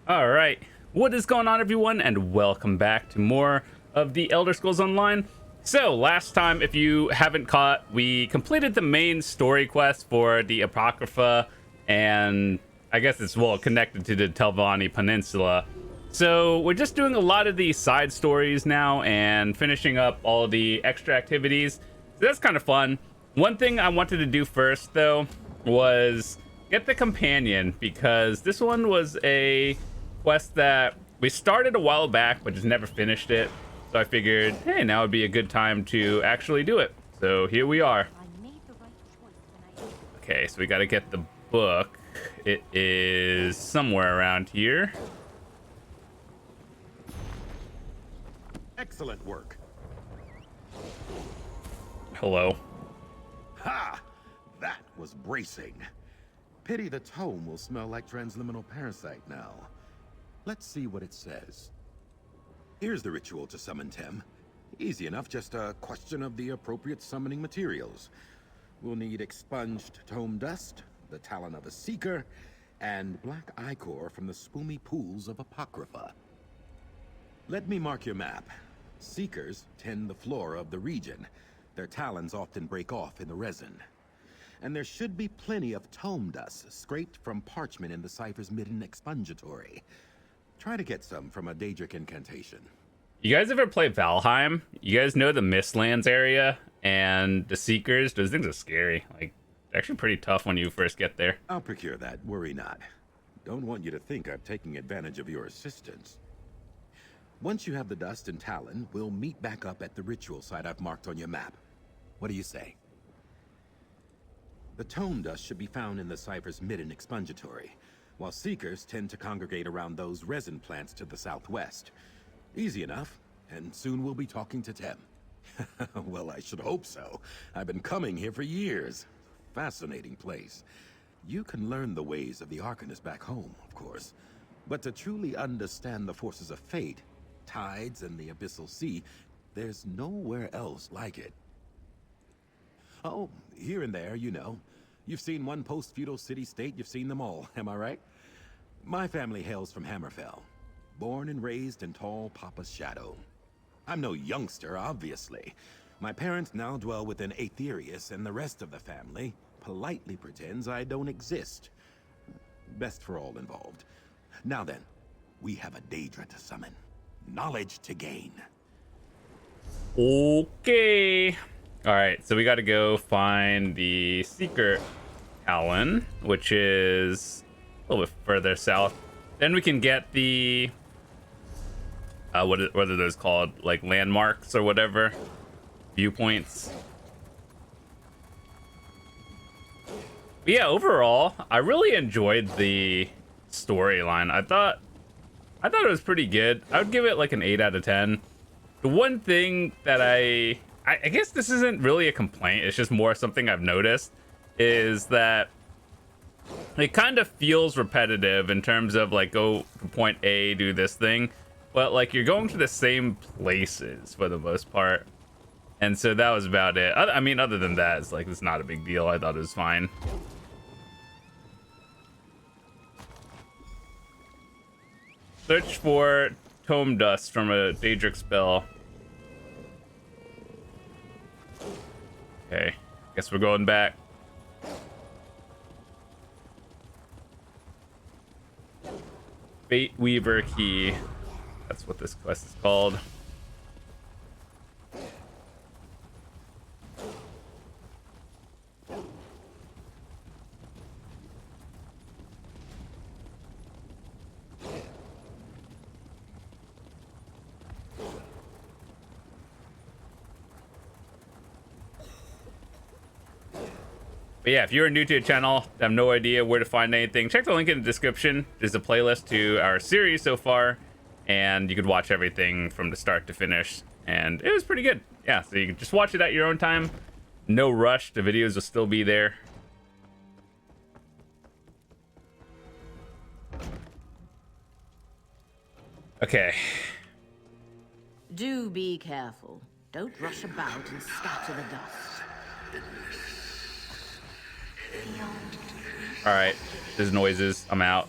All right, what is going on, everyone, and welcome back to more of the Elder Scrolls Online. So last time, if you haven't caught, we completed the main story quest for the Apocrypha, and I guess it's well connected to the Telvanni Peninsula. So we're just doing a lot of the side stories now and finishing up all of the extra activities. So that's kind of fun. One thing I wanted to do first, though, was get the companion, because this one was a quest that we started a while back but just never finished it. So I figured, hey, now would be a good time to actually do it. So here we are. Okay, so we got to get the book. It is somewhere around here. Excellent work. Hello. Ha! That was bracing. Pity the tome will smell like transliminal parasite now. Let's see what it says. Here's the ritual to summon Tem. Easy enough, just a question of the appropriate summoning materials. We'll need expunged tome dust, the talon of a seeker, and black ichor from the spoomy pools of Apocrypha. Let me mark your map. Seekers tend the flora of the region. Their talons often break off in the resin. And there should be plenty of tome dust scraped from parchment in the cipher's midden expungatory. Try to get some from a Daedric incantation. You guys ever play Valheim? You guys know the Mistlands area and the Seekers? Those things are scary. Like, actually pretty tough when you first get there. I'll procure that, worry not. Don't want you to think I'm taking advantage of your assistance. Once you have the dust and talon, we'll meet back up at the ritual site I've marked on your map. What do you say? The tome dust should be found in the cipher's midden expungatory, while seekers tend to congregate around those resin plants to the southwest. Easy enough, and soon we'll be talking to Tem. Well, I should hope so. I've been coming here for years. Fascinating place. You can learn the ways of the Arcanist back home, of course. But to truly understand the forces of fate, tides and the abyssal sea, there's nowhere else like it. Oh, here and there, you know. You've seen one post-feudal city-state, you've seen them all, am I right? My family hails from Hammerfell, born and raised in tall Papa's shadow. I'm no youngster, obviously. My parents now dwell within Aetherius, and the rest of the family politely pretends I don't exist. Best for all involved. Now then, we have a Daedra to summon. Knowledge to gain. Okay. All right, so we got to go find the Seeker Talon, which is a little bit further south. Then we can get the what are those called, like landmarks or whatever, viewpoints. But yeah, overall I really enjoyed the storyline. I thought it was pretty good. I would give it like an 8 out of 10. The one thing that I guess this isn't really a complaint, it's just more something I've noticed, is that it kind of feels repetitive in terms of like, go to point A, do this thing, but like you're going to the same places for the most part. And so that was about it. I mean, other than that, it's like, it's not a big deal. I thought it was fine. Search for tome dust from a Daedric spell. Okay, guess we're going back. Fate Weaver Key. That's what this quest is called. But yeah, if you're new to the channel, have no idea where to find anything, check the link in the description. There's a playlist to our series so far, and you could watch everything from the start to finish, and it was pretty good. Yeah, so you can just watch it at your own time. No rush, the videos will still be there. Okay. Do be careful. Don't rush about and scatter the dust. All right, there's noises. I'm out.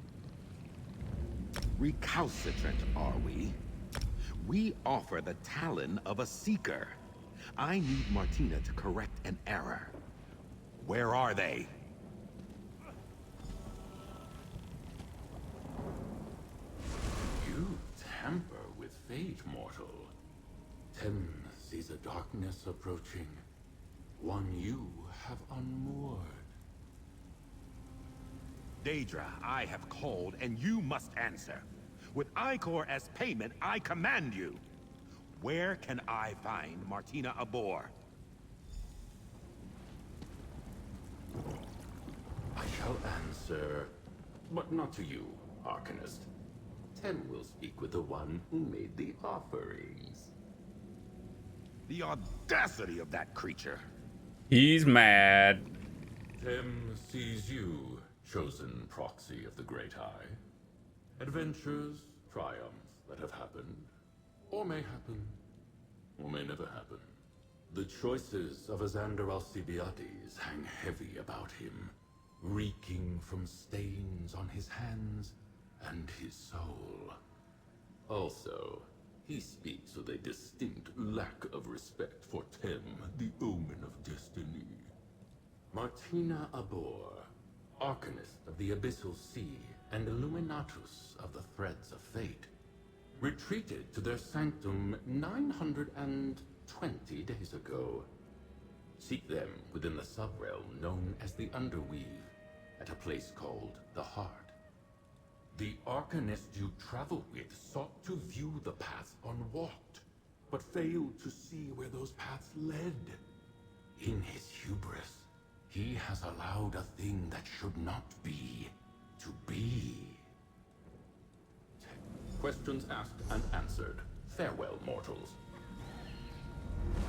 Recalcitrant, are we? We offer the talon of a seeker. I need Martina to correct an error. Where are they? You tamper with fate, mortal. Tem sees a darkness approaching, one you have unmoored. Daedra, I have called, and you must answer. With Icor as payment, I command you. Where can I find Martina Abor? I shall answer, but not to you, Arcanist. Tem will speak with the one who made the offerings. The audacity of that creature. He's mad. Tem sees you, chosen proxy of the Great Eye. Adventures, triumphs that have happened, or may happen, or may never happen. The choices of Azander Alcibiades hang heavy about him, reeking from stains on his hands and his soul. Also, he speaks with a distinct lack of respect for Tem, the omen of destiny. Martina Abor, Arcanist of the Abyssal Sea and Illuminatus of the Threads of Fate, retreated to their sanctum 920 days ago. Seek them within the subrealm known as the Underweave, at a place called the Heart. The Arcanist you travel with sought to view the paths unwalked, but failed to see where those paths led. In his hubris, he has allowed a thing that should not be, to be. Questions asked and answered. Farewell, mortals.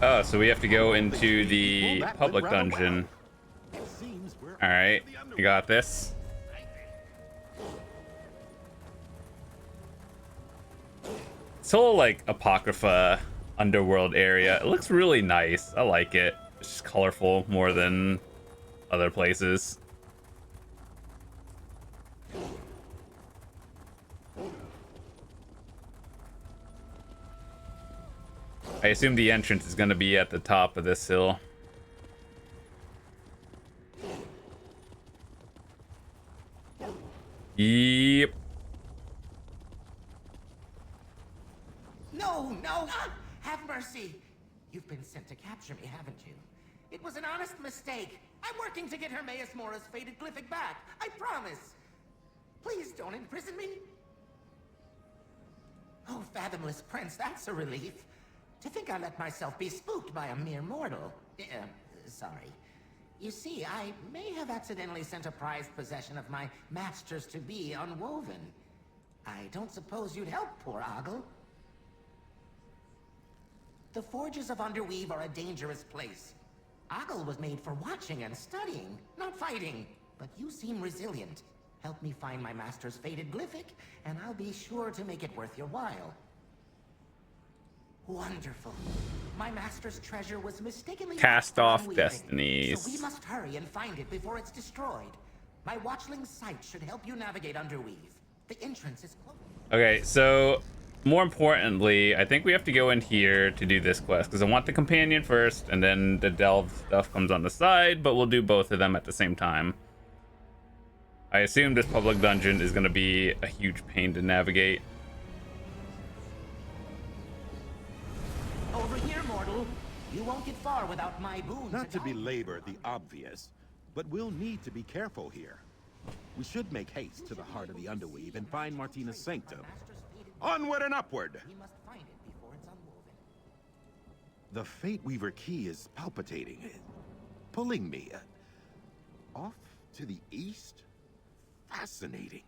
Oh, so we have to go into the public dungeon. Alright, I got this. This whole, like, Apocrypha underworld area, it looks really nice. I like it. It's just colorful more than other places. I assume the entrance is going to be at the top of this hill. Yep. No, no! Have mercy! You've been sent to capture me, haven't you? It was an honest mistake. I'm working to get Hermaeus Mora's faded glyphic back. I promise. Please don't imprison me. Oh, fathomless prince, that's a relief. To think I let myself be spooked by a mere mortal. Sorry. You see, I may have accidentally sent a prized possession of my masters-to-be unwoven. I don't suppose you'd help poor Ogle. The forges of Underweave are a dangerous place. Ogle was made for watching and studying, not fighting. But you seem resilient. Help me find my master's faded glyphic, and I'll be sure to make it worth your while. Wonderful. My master's treasure was mistakenly Cast off unweaving, destinies. so we must hurry and find it before it's destroyed. My watchling sight should help you navigate Underweave. The entrance is close. Okay, so more importantly, I think we have to go in here to do this quest because I want the companion first, and then the delve stuff comes on the side, but we'll do both of them at the same time. I assume this public dungeon is going to be a huge pain to navigate. Over here, mortal. You won't get far without my boons. Not to belabor the obvious, but we'll need to be careful here. We should make haste to the heart of the Underweave and find Martina's sanctum. Onward and upward! We must find it before it's unwoven. The Fate Weaver key is palpitating, pulling me. Off to the east? Fascinating.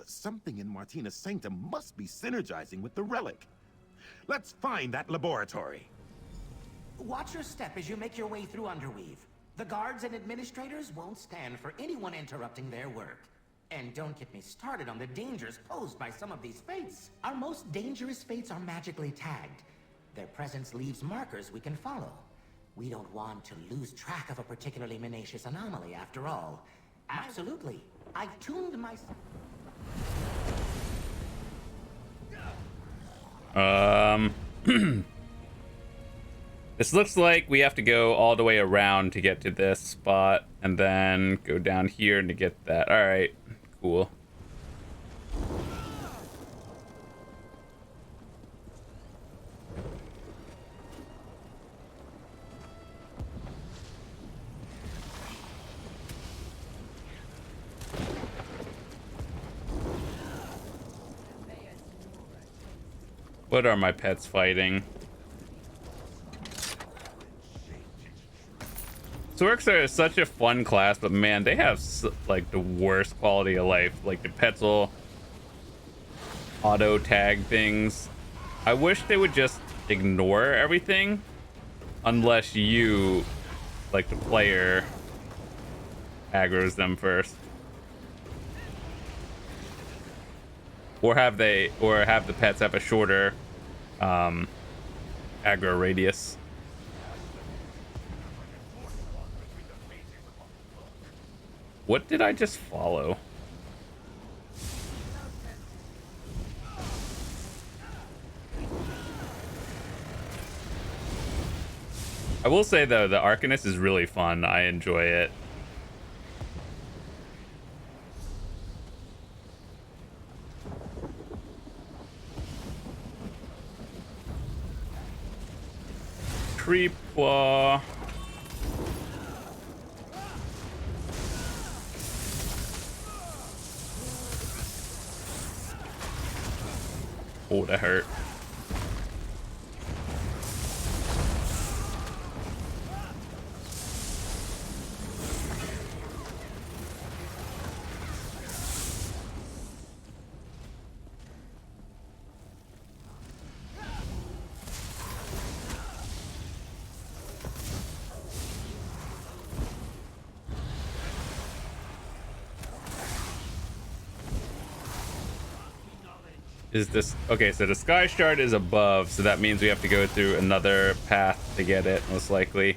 Something in Martina's sanctum must be synergizing with the relic. Let's find that laboratory. Watch your step as you make your way through Underweave. The guards and administrators won't stand for anyone interrupting their work. And don't get me started on the dangers posed by some of these fates. Our most dangerous fates are magically tagged. Their presence leaves markers we can follow. We don't want to lose track of a particularly menacious anomaly after all. Absolutely. I've tuned my... This looks like we have to go all the way around to get to this spot and then go down here to get that. All right, cool. What are my pets fighting? Sorks are such a fun class, but man, they have like the worst quality of life. Like the pets will auto tag things. I wish they would just ignore everything unless you, like the player, aggroes them first. Or have the pets have a shorter aggro radius. What did I just follow? I will say though, the Arcanist is really fun. I enjoy it. Creep claw. Oh, that hurt. Is this okay? So the sky shard is above, so that means we have to go through another path to get it, most likely.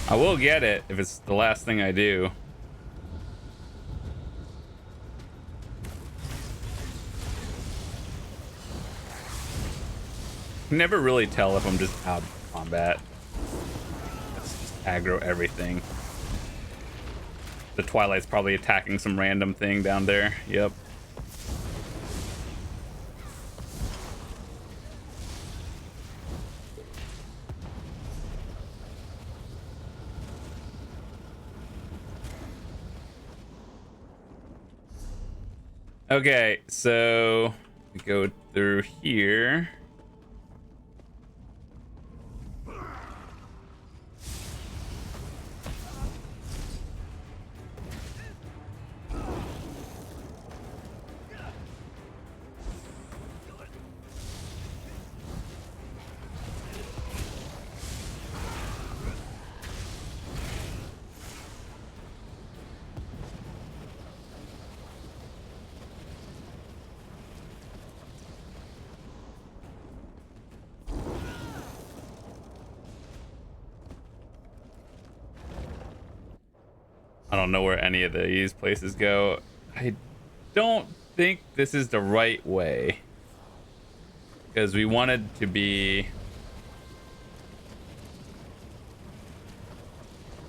I will get it if it's the last thing I do. Never really tell if I'm just out of combat. Let's just aggro everything. The Twilight's probably attacking some random thing down there. Yep. Okay, so we go through here. I don't know where any of these places go. I don't think this is the right way, because we wanted to be...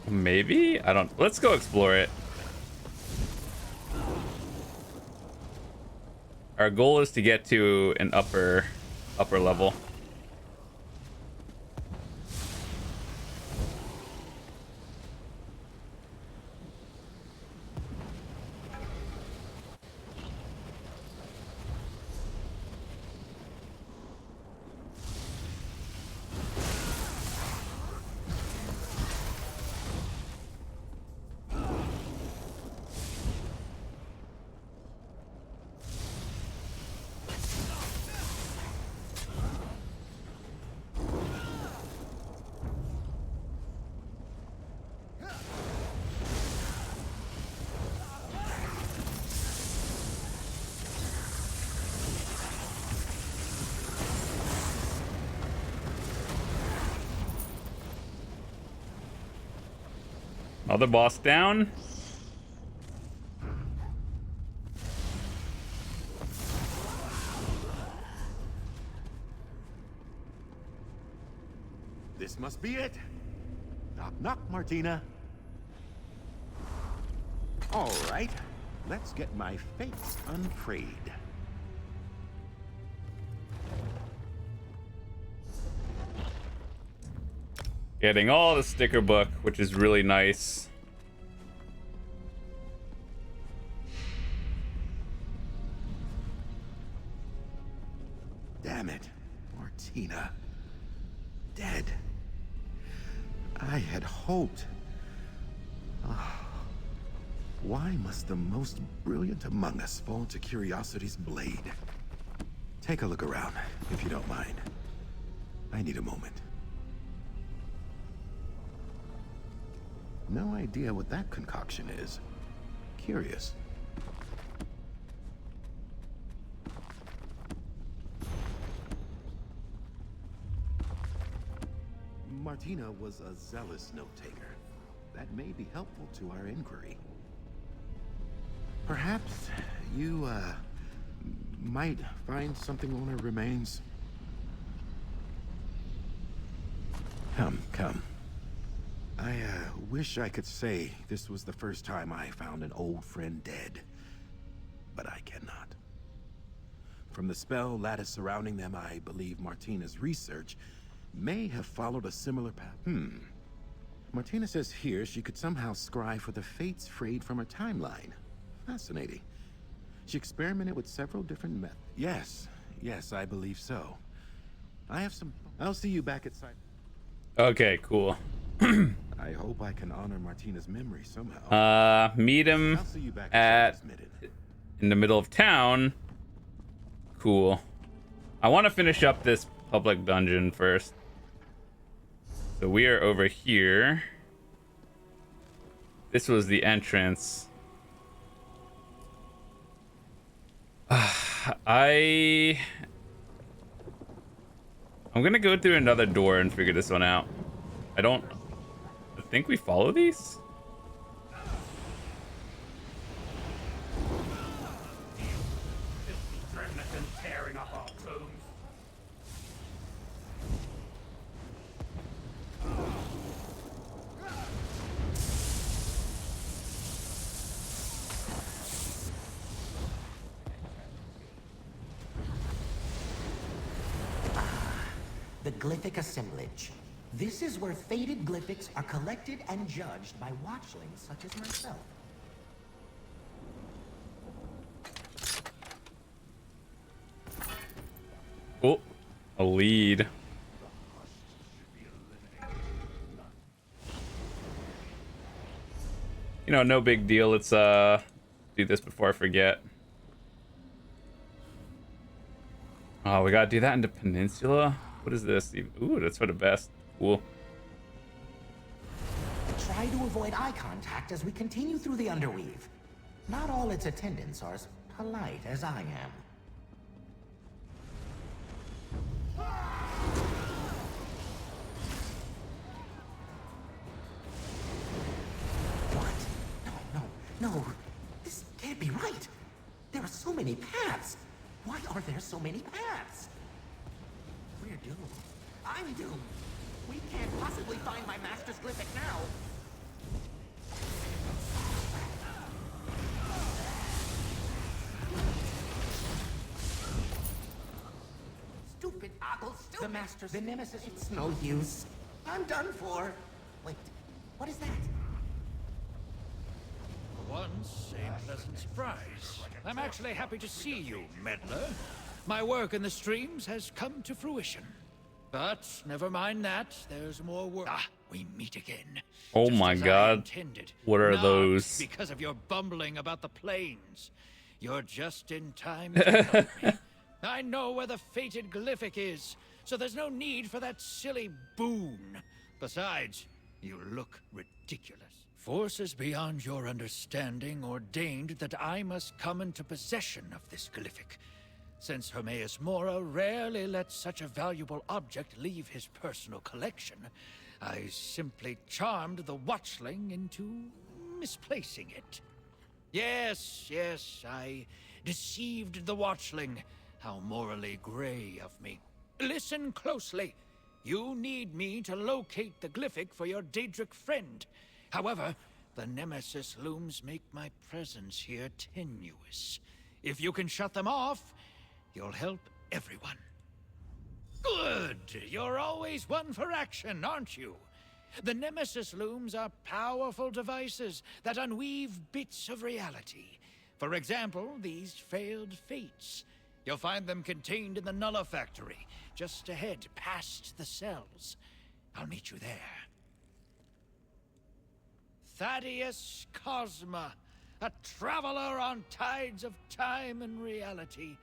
Maybe? I don't... Let's go explore it. Our goal is to get to an upper level. Other boss down. This must be it. Knock, knock, Martina. All right, let's get my fates unfrayed. Getting all the sticker book, which is really nice. Damn it, Martina. Dead. I had hoped. Why must the most brilliant among us fall to curiosity's blade? Take a look around, if you don't mind. I need a moment. No idea what that concoction is. Curious. Martina was a zealous note-taker. That may be helpful to our inquiry. Perhaps you, might find something on her remains. Come. I, wish I could say this was the first time I found an old friend dead. But I cannot. From the spell lattice surrounding them, I believe Martina's research may have followed a similar path. Martina says here she could somehow scry for the fates frayed from her timeline. Fascinating. She experimented with several different methods. Yes, I believe so. I'll see you back at site. Okay, cool. I hope I can honor Martina's memory somehow. Meet him I'll see you back in the middle of town. Cool. I want to finish up this public dungeon first. So we are over here. This was the entrance. I'm gonna go through another door and figure this one out. I think we follow these? The glyphic assemblage. This is where fated glyphics are collected and judged by watchlings such as myself. Oh, a lead. You know, no big deal. Let's do this before I forget. Oh, we gotta do that in the peninsula? What is this? Ooh, that's for the best. Cool. Try to avoid eye contact as we continue through the Underweave. Not all its attendants are as polite as I am. What? No. This can't be right. There are so many paths. Why are there so many paths? We're doomed. I'm doomed. We can't possibly find my master's glyphic now. Stupid ogle, stupid. The master's... The nemesis... It's no use. I'm done for. Wait, what is that? For once, a pleasant surprise. I'm actually happy to see you, meddler. My work in the streams has come to fruition. But never mind that, there's more work. We meet again. Oh Just my as I god. intended. What are Not those? because of your bumbling about the plains. You're just in time to help me. I know where the fated glyphic is, so there's no need for that silly boon. Besides, you look ridiculous. Forces beyond your understanding ordained that I must come into possession of this glyphic. Since Hermaeus Mora rarely lets such a valuable object leave his personal collection, I simply charmed the watchling into misplacing it. Yes, I deceived the watchling. How morally gray of me. Listen closely. You need me to locate the glyphic for your Daedric friend. However, the Nemesis looms make my presence here tenuous. If you can shut them off, you'll help everyone. Good! You're always one for action, aren't you? The Nemesis looms are powerful devices that unweave bits of reality. For example, these failed fates. You'll find them contained in the Nulla factory, just ahead, past the cells. I'll meet you there. Thaddeus Cosma, a traveler on tides of time and reality.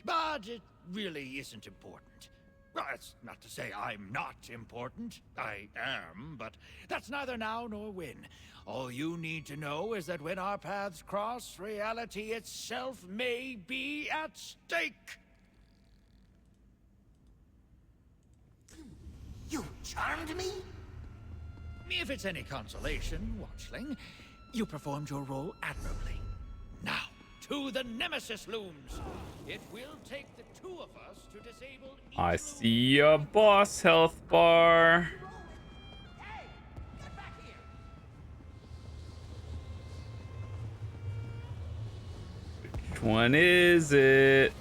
But it really isn't important. Well, that's not to say I'm not important. I am, but that's neither now nor when. All you need to know is that when our paths cross, reality itself may be at stake. You charmed me? If it's any consolation, Watchling, you performed your role admirably. Now, to the Nemesis looms. It will take the two of us to disable each I see a boss health bar. Hey, get back here! Which one is it?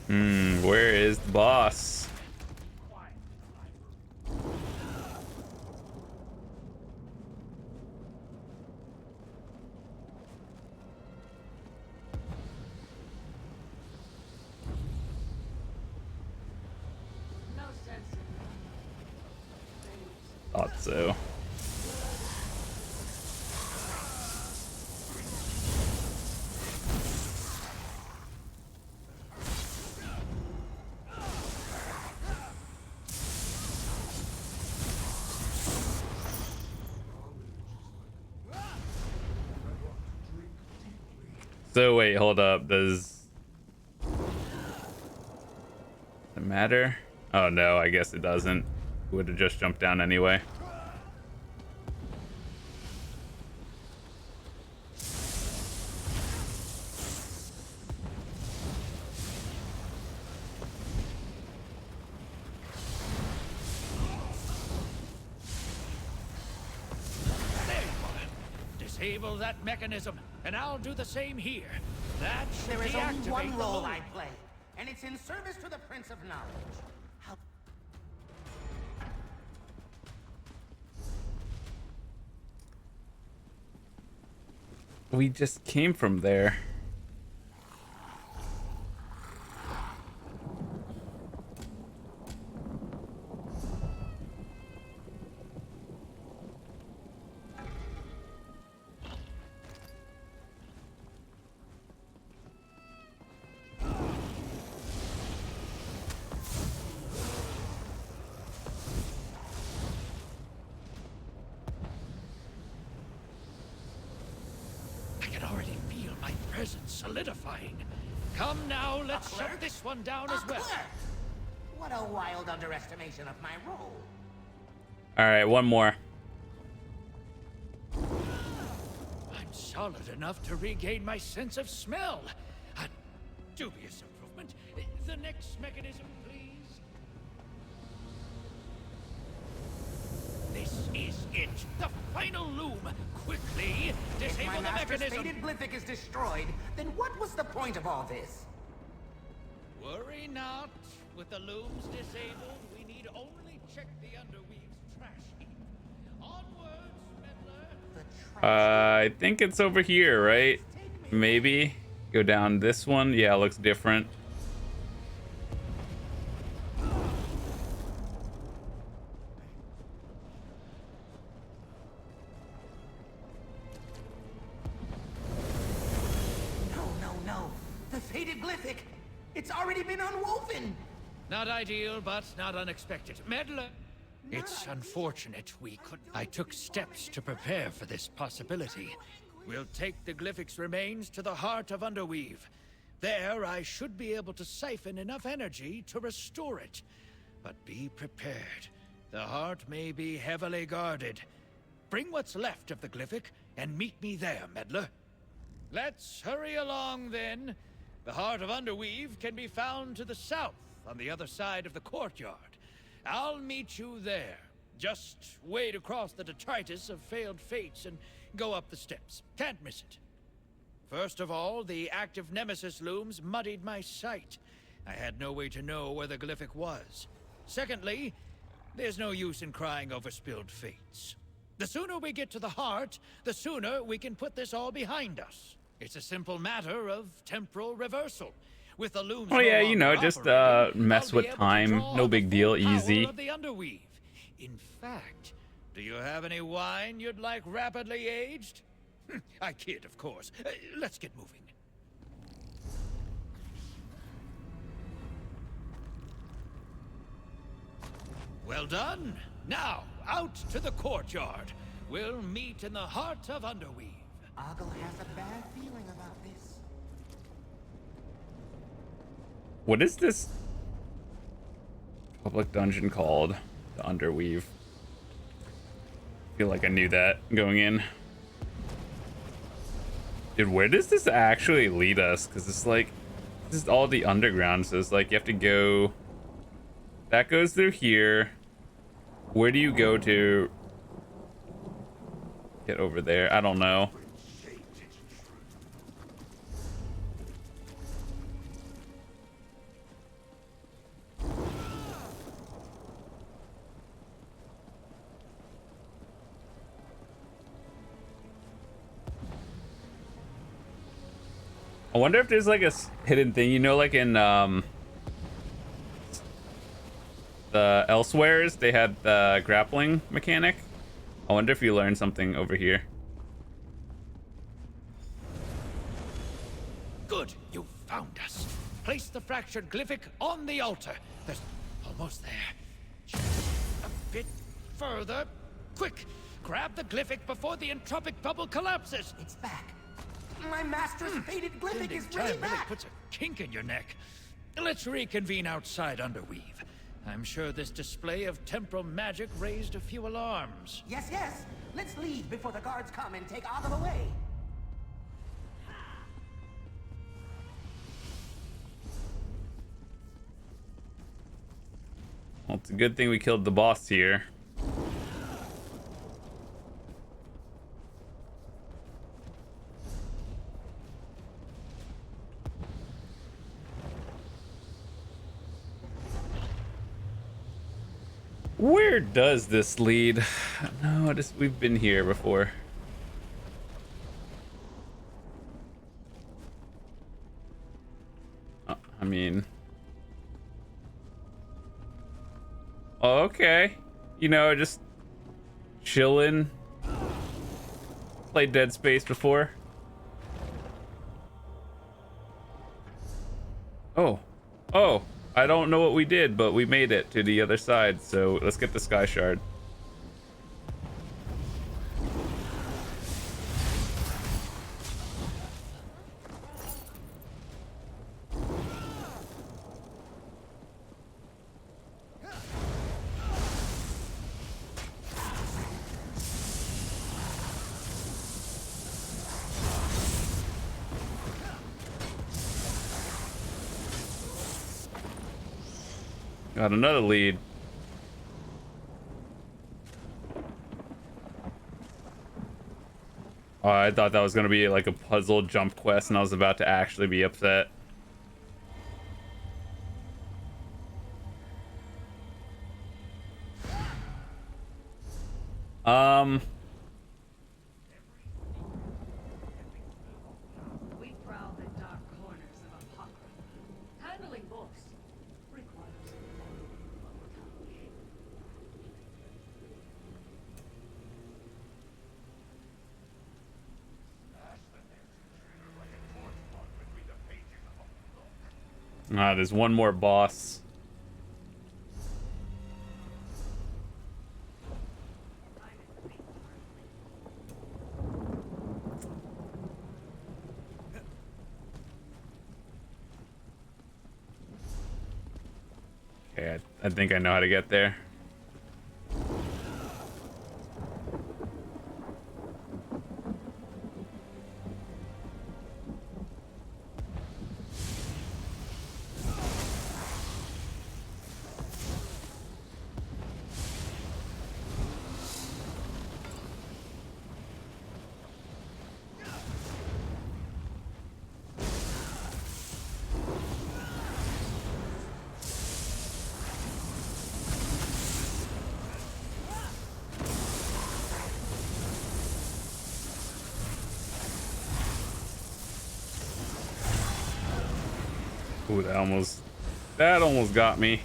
Where is the boss? Thought so. So wait, hold up. Does it matter? Oh no, I guess it doesn't. Would have just jumped down anyway. Disable that mechanism, and I'll do the same here. That should There is only deactivate one the role loom. I play, and it's in service to the Prince of Knowledge. How... We just came from there. I can already feel my presence solidifying. Come now, let's clerk? shut this one down A as well. clerk! What a wild underestimation of my role. All right, one more. I'm solid enough to regain my sense of smell. A dubious improvement. The next mechanism, please. This is it. The final loom. Quickly, If disable my the master's mechanism. fated glyphic is destroyed, then what was the point of all this? Worry not. With the looms disabled, we need only check the Underweave's trash heap. Onwards, meddler. I think it's over here, right? Maybe. Go down this one. Yeah, it looks different. fated glyphic. It's already been unwoven. Not ideal, but not unexpected. Meddler! It's unfortunate we couldn't. I took steps to prepare for this possibility. We'll take the glyphic's remains to the heart of Underweave. There, I should be able to siphon enough energy to restore it. But be prepared. The heart may be heavily guarded. Bring what's left of the glyphic and meet me there, Meddler. Let's hurry along, then. The heart of Underweave can be found to the south, on the other side of the courtyard. I'll meet you there. Just wade across the detritus of failed fates and go up the steps. Can't miss it. First of all, the active nemesis looms muddied my sight. I had no way to know where the glyphic was. Secondly, there's no use in crying over spilled fates. The sooner we get to the heart, the sooner we can put this all behind us. It's a simple matter of temporal reversal. With the looms Oh yeah, no you know, longer just operating, mess I'll be with able to time. draw No the big full deal, power easy. of the Underweave. In fact, do you have any wine you'd like rapidly aged? I kid, of course. Let's get moving. Well done. Now, out to the courtyard. We'll meet in the heart of Underweave. Ogle has a bad feeling about this. What is this public dungeon called? The Underweave. I feel like I knew that going in. Dude, where does this actually lead us? Because it's like, this is all the underground, so it's like you have to go... That goes through here. Where do you go to get over there? I don't know. I wonder if there's like a hidden thing, you know, like in the Elsewheres, they had the grappling mechanic. I wonder if you learned something over here. Good, you found us. Place the fractured glyphic on the altar. There's almost there. Just a bit further. Quick, grab the glyphic before the entropic bubble collapses. It's back. My master's fated glyphic Ending is time really really back. puts a kink in your neck. Let's reconvene outside Underweave. I'm sure this display of temporal magic raised a few alarms. Yes, yes. Let's leave before the guards come and take Ogle away. Well, it's a good thing we killed the boss here. Where does this lead? No, we've been here before. I mean... Oh, okay. You know, just chilling. Played Dead Space before. Oh. Oh. I don't know what we did, but we made it to the other side, so let's get the Sky Shard. Got another lead. Oh, I thought that was gonna be like a puzzle jump quest, and I was about to actually be upset. We prowl the dark corners of Apocrypha. Handling books requires touch. There's one more boss. Okay, I think I know how to get there. Ooh, that almost got me.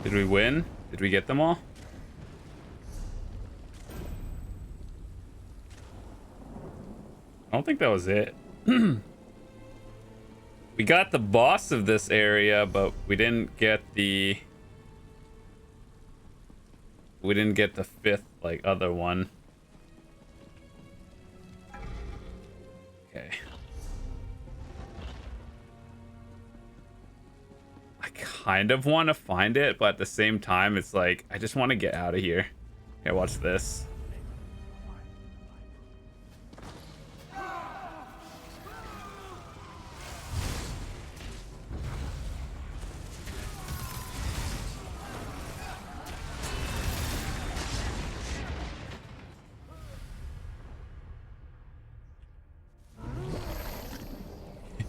Did we win? Did we get them all? I don't think that was it. We got the boss of this area, but we didn't get the fifth other one. Okay. I kind of want to find it, but at the same time it's like I just want to get out of here. Okay, watch this.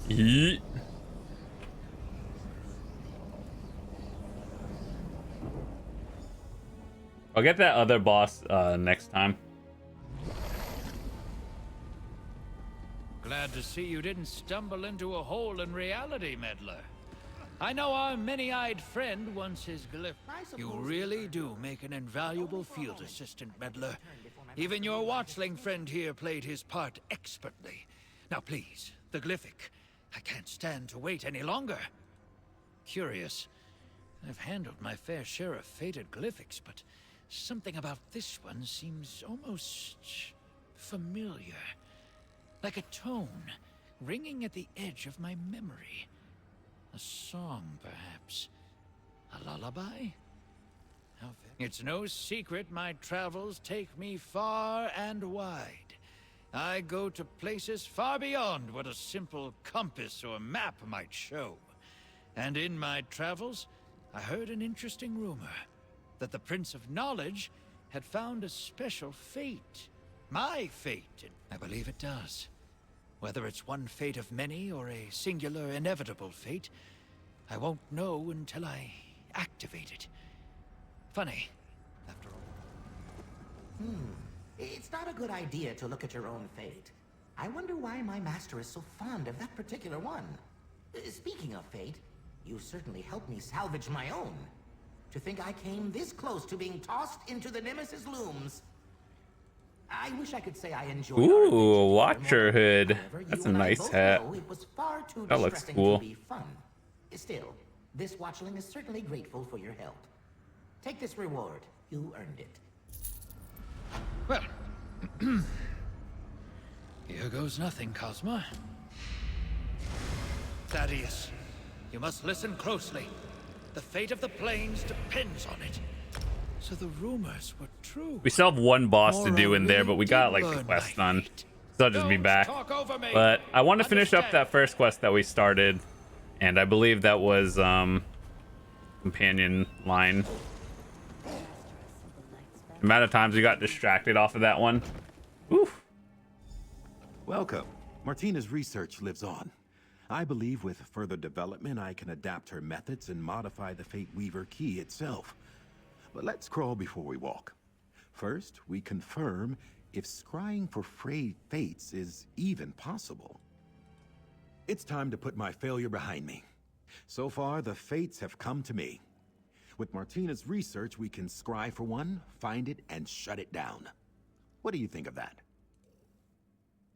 Yeet. I'll get that other boss next time. Glad to see you didn't stumble into a hole in reality, meddler. I know our many-eyed friend wants his glyph. You really do make an invaluable field assistant, meddler. Even your watchling friend here played his part expertly. Now please, the glyphic. I can't stand to wait any longer. Curious. I've handled my fair share of fated glyphics, but something about this one seems almost familiar. Like a tone ringing at the edge of my memory. A song, perhaps. A lullaby? It's no secret my travels take me far and wide. I go to places far beyond what a simple compass or map might show. And in my travels, I heard an interesting rumor that the Prince of Knowledge had found a special fate. My fate, I believe it does. Whether it's one fate of many or a singular inevitable fate, I won't know until I activate it. Funny, after all. It's not a good idea to look at your own fate. I wonder why my master is so fond of that particular one. Speaking of fate, you certainly helped me salvage my own. To think I came this close to being tossed into the Nemesis looms. I wish I could say I enjoyed. Ooh, Watcher hood. That's a nice hat. It was far too That looks distressing cool. to be fun. Still, this watchling is certainly grateful for your help. Take this reward. You earned it. Well, here goes nothing, Cosma. Thaddeus, you must listen closely. The fate of the plains depends on it. So the rumors were true. We still have one boss to do in there, but we got Morrowind the did quest learn my done. fate. So I'll just be Don't back. talk over me. But I want to finish up Understand? that first quest that we started, and I believe that was companion line. The amount of times we got distracted off of that one. Oof. Welcome. Martina's research lives on. I believe with further development, I can adapt her methods and modify the Fate Weaver key itself. But let's crawl before we walk. First, we confirm if scrying for frayed fates is even possible. It's time to put my failure behind me. So far, the fates have come to me. With Martina's research, we can scry for one, find it, and shut it down. What do you think of that?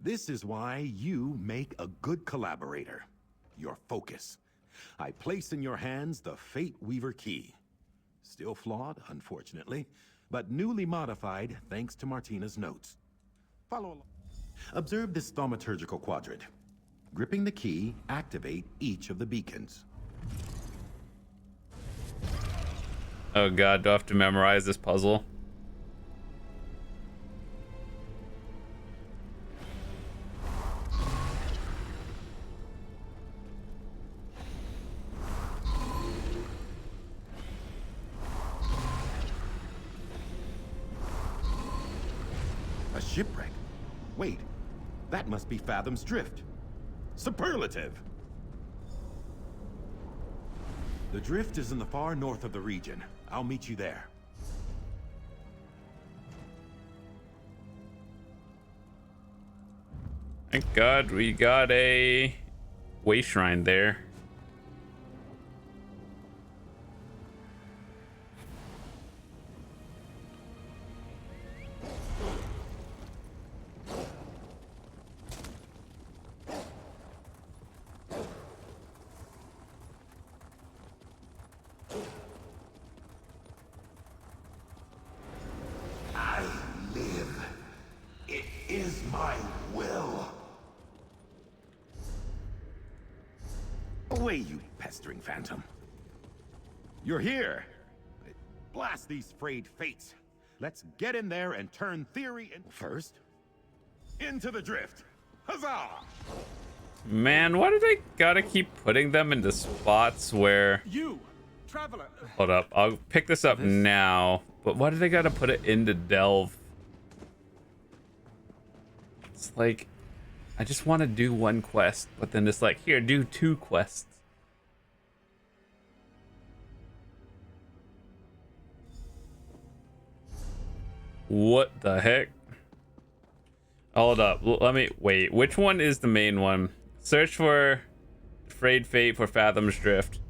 This is why you make a good collaborator. Your focus. I place in your hands the Fate Weaver key. Still flawed, unfortunately, but newly modified thanks to Martina's notes. Follow along. Observe this thaumaturgical quadrant. Gripping the key, activate each of the beacons. Oh god, do I have to memorize this puzzle? A shipwreck? Wait, that must be Fathom's Drift. Superlative! The drift is in the far north of the region. I'll meet you there. Thank god we got a way shrine there. I live. It is my will. Away, you pestering phantom. You're here. Blast these frayed fates. Let's get in there and turn theory first into the drift. Huzzah! Man, why do they gotta keep putting them into spots where... You, traveler. Hold up, I'll pick this up now. But why do they gotta put it into Delve? It's like, I just want to do one quest, but then it's like, here, do 2 quests. What the heck? Hold up, let me, wait, which one is the main one? Search for Frayed Fate for Fathom's Drift.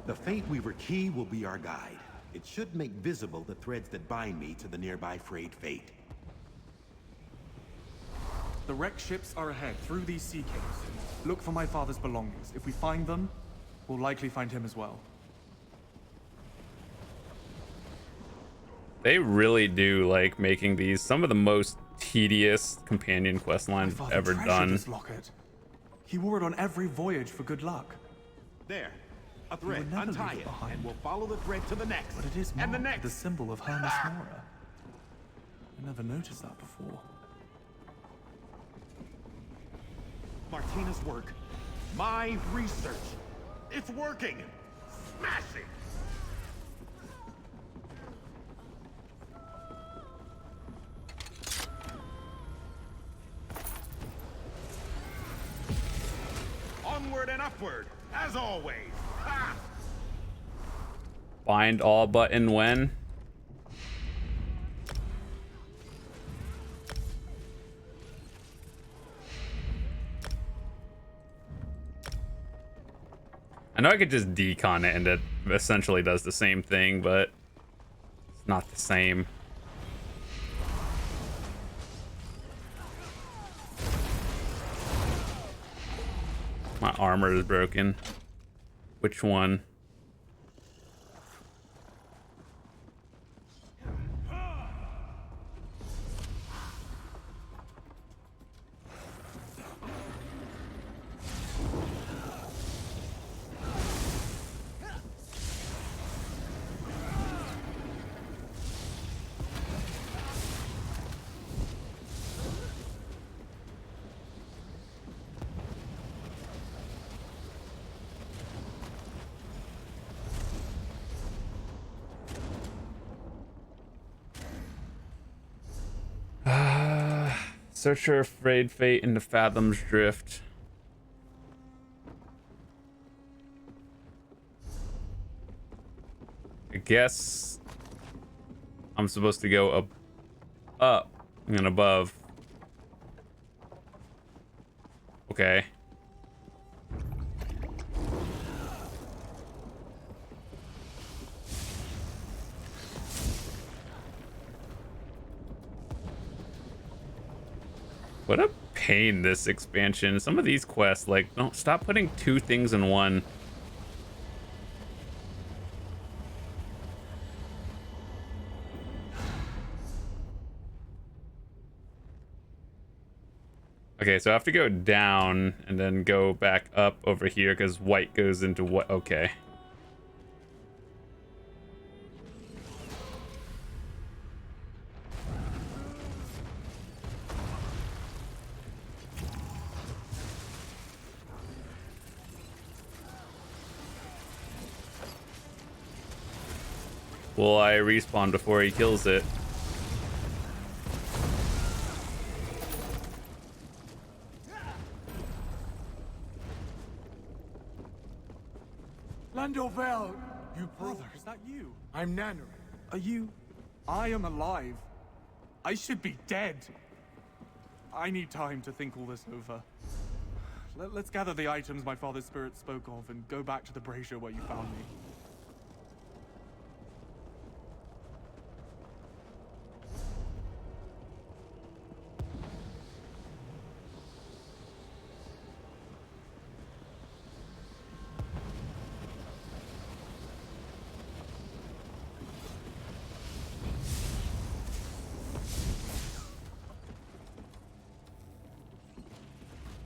The Fate Weaver key will be our guide. It should make visible the threads that bind me to the nearby frayed fate. The wrecked ships are ahead through these sea caves. Look for my father's belongings. If we find them, we'll likely find him as well. They really do like making these some of the most tedious companion quest My lines father ever treasured done. this locket. He wore it on every voyage for good luck. There, a thread. would never Untie leave it it, behind. and we'll follow the thread to the next. But it is and the marked with the next. symbol of Hermes Mora. I never noticed that before. Martina's work. My research. It's working. Smashing. Onward and upward, as always. Ha! Bind all button when. I know I could just decon it and it essentially does the same thing, but it's not the same. My armor is broken. Which one? Searcher, afraid fate into Fathom's drift. I guess I'm supposed to go up and above. Okay. What a pain, this expansion. Some of these quests, like, don't stop putting two things in one. Okay, so I have to go down and then go back up over here because white goes into what? Okay. Will I respawn before he kills it? Landovel! You brother, is that you? I'm Nanorin. Are you? I am alive. I should be dead. I need time to think all this over. Let's gather the items my father's spirit spoke of and go back to the brazier where you found me.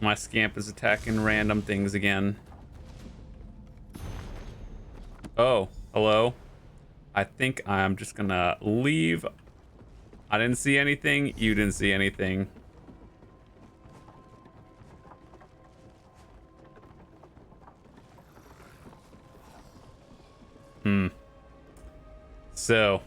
My scamp is attacking random things again. Oh, hello. I think I'm just gonna leave. I didn't see anything. You didn't see anything. So.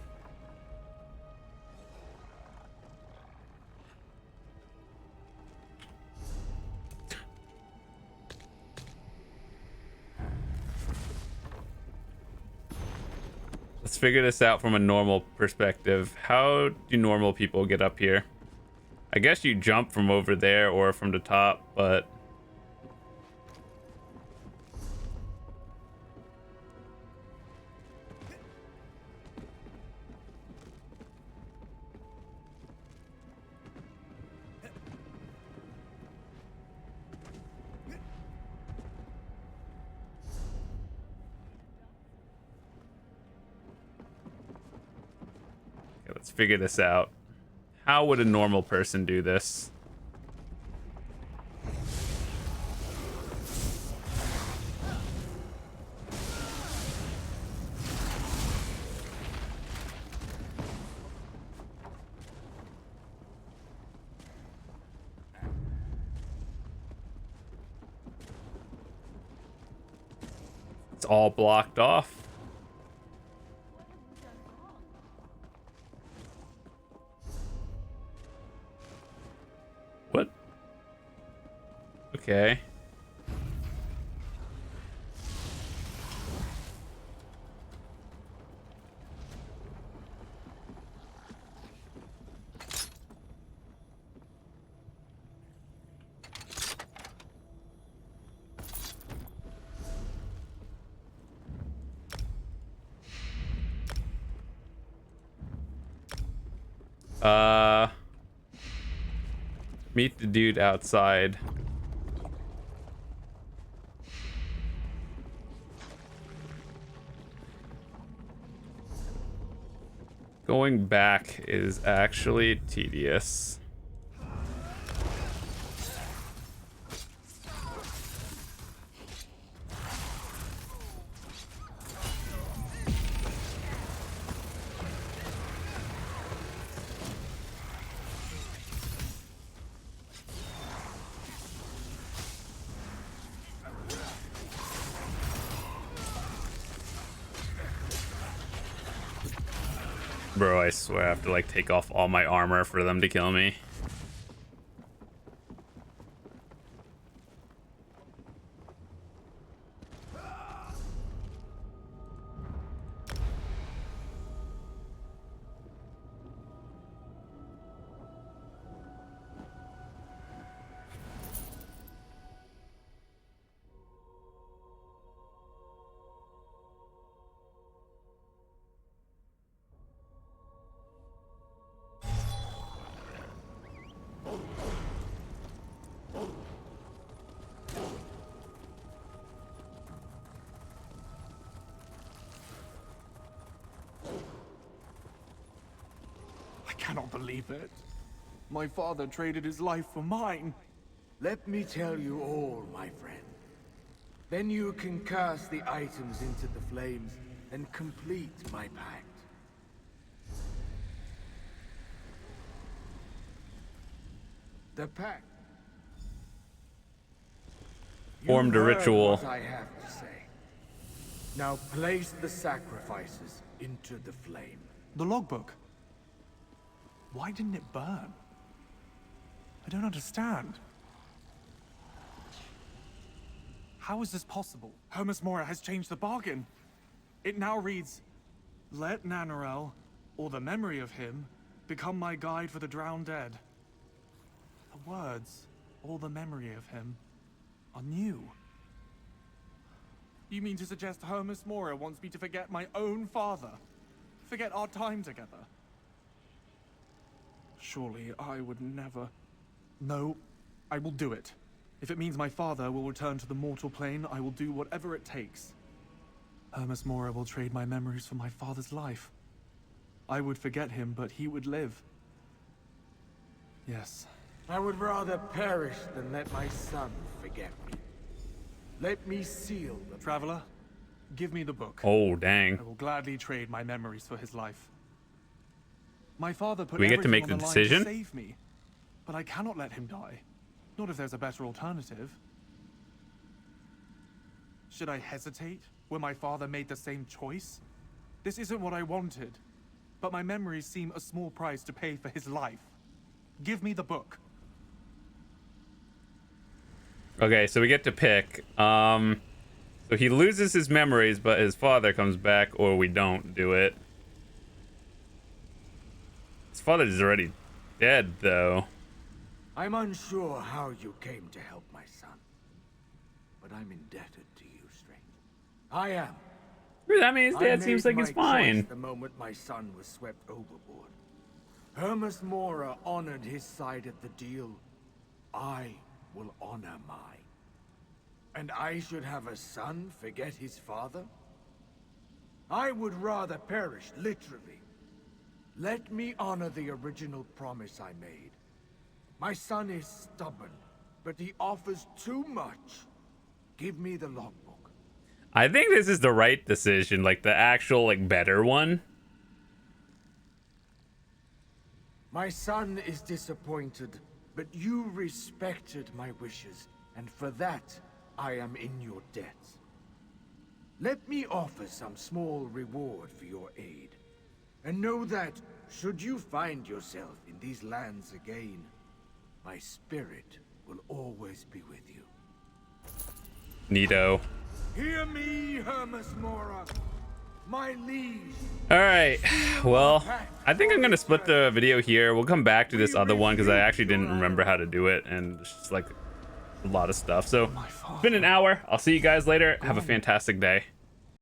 Let's figure this out from a normal perspective. How do normal people get up here? I guess you jump from over there or from the top, but... let's figure this out. How would a normal person do this? It's all blocked off. What? Okay. Meet the dude outside. Going back is actually tedious. Bro, I swear I have to like take off all my armor for them to kill me. cannot believe it. My father traded his life for mine. Let me tell you all, my friend. Then you can cast the items into the flames and complete my pact. The pact. Formed a You heard ritual. what I have to say. Now place the sacrifices into the flame. The logbook. Why didn't it burn? I don't understand. How is this possible? Hermes Mora has changed the bargain. It now reads, "Let Nanarel, or the memory of him, become my guide for the drowned dead." The words, "or the memory of him," are new. You mean to suggest Hermes Mora wants me to forget my own father? Forget our time together? Surely I would never... No, I will do it. If it means my father will return to the mortal plane, I will do whatever it takes. Hermes Mora will trade my memories for my father's life. I would forget him, but he would live. Yes. I would rather perish than let my son forget me. Let me seal the Traveler, give me the book. Oh, dang. I will gladly trade my memories for his life. My father put We get to everything make on the line decision? to save me, but I cannot let him die. Not if there's a better alternative. Should I hesitate when my father made the same choice? This isn't what I wanted, but my memories seem a small price to pay for his life. Give me the book. Okay, so we get to pick. So he loses his memories, but his father comes back, or we don't do it. His father is already dead, though. I'm unsure how you came to help my son, but I'm indebted to you, stranger. I am. I mean, his dad seems like he's fine. The moment my son was swept overboard, Hermes Mora honored his side of the deal. I will honor mine. And I should have a son forget his father? I would rather perish, literally. Let me honor the original promise I made. My son is stubborn, but he offers too much. Give me the logbook. I think this is the right decision, like the actual, like, better one. My son is disappointed, but you respected my wishes, and for that, I am in your debt. Let me offer some small reward for your aid. And know that, should you find yourself in these lands again, my spirit will always be with you. Neato. Hear me, Hermes Mora, my liege. All right, well, I think I'm gonna split the video here. We'll come back to this other one because I actually didn't remember how to do it, and it's just like a lot of stuff. So it's been an hour. I'll see you guys later. Have a fantastic day.